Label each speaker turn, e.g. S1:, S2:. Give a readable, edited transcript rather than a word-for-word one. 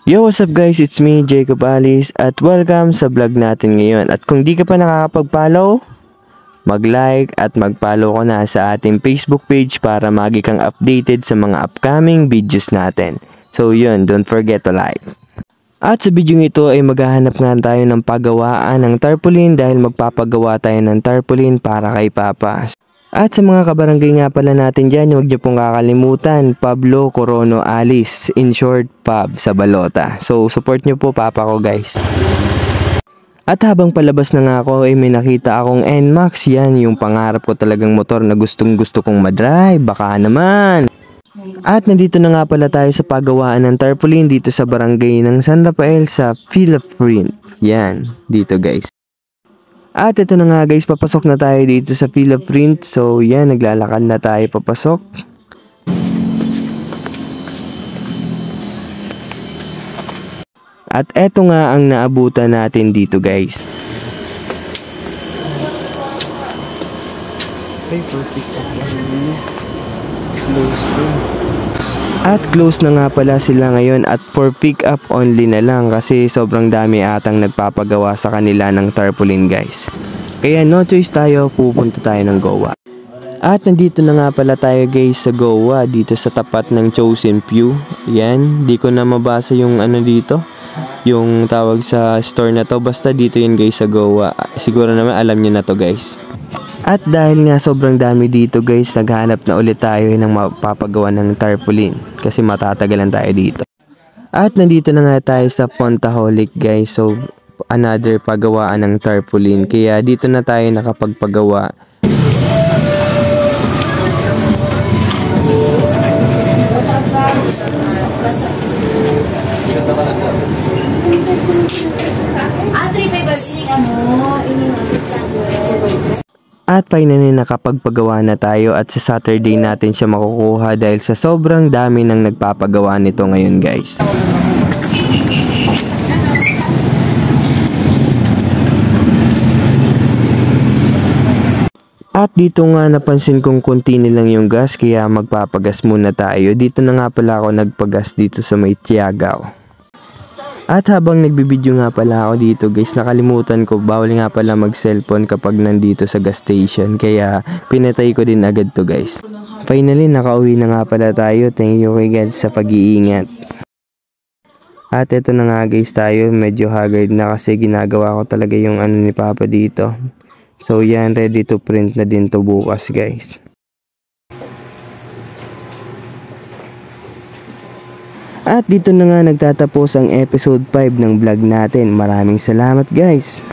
S1: Yo, what's up guys? It's me, Jacob Alice at welcome sa vlog natin ngayon. At kung di ka pa nakakapag-follow, mag-like at mag-follow ko na sa ating Facebook page para magi kang updated sa mga upcoming videos natin. So yun, don't forget to like. At sa video ito ay maghahanap nga tayo ng paggawaan ng tarpaulin dahil magpapagawa tayo ng tarpaulin para kay Papa. At sa mga kabarangay nga pala natin dyan, huwag niyo pong kakalimutan, Pablo Corono Alice, in short, Pab sa Balota. So, support niyo po Papa ko guys. At habang palabas na nga ako, ay may nakita akong NMAX. Yan, yung pangarap ko talagang motor na gustong gusto kong madrive. Baka naman. At nandito na nga pala tayo sa paggawaan ng tarpaulin dito sa barangay ng San Rafael sa Philiprint. Yan, dito guys. At ito na nga guys, papasok na tayo dito sa Philiprint. So yan, naglalakad na tayo papasok. At eto nga ang naabutan natin dito guys. Okay, perfect. At close na nga pala sila ngayon at for pick up only na lang kasi sobrang dami atang nagpapagawa sa kanila ng tarpaulin guys. Kaya no choice tayo, pupunta tayo ng Goa. At nandito na nga pala tayo guys sa Goa, dito sa tapat ng Chosen Few. Yan, di ko na mabasa yung ano dito, yung tawag sa store na to, basta dito yun guys sa Goa. Siguro naman alam nyo na to guys. At dahil nga sobrang dami dito guys, naghanap na ulit tayo ng mapapagawa ng tarpaulin kasi matatagalan tayo dito. At nandito na nga tayo sa Fontaholic guys, so another pagawaan ng tarpaulin, kaya dito na tayo nakapagpagawa. At finally nakapagpagawa na tayo at sa Saturday natin siya makukuha dahil sa sobrang dami ng nagpapagawa nito ngayon guys. At dito nga napansin kong konti nilang yung gas kaya magpapagas muna tayo. Dito na nga pala ako nagpagas dito sa may Tiagaw. At habang nagbibideo nga pala ako dito guys, nakalimutan ko, bawal nga pala mag cellphone kapag nandito sa gas station, kaya pinatay ko din agad to guys. Finally nakauwi na nga pala tayo, thank you kay God sa pag-iingat. At eto na nga guys tayo, medyo haggard na kasi ginagawa ko talaga yung ano ni Papa dito. So yan, ready to print na din to bukas guys. At dito na nga nagtatapos ang episode 5 ng vlog natin. Maraming salamat guys!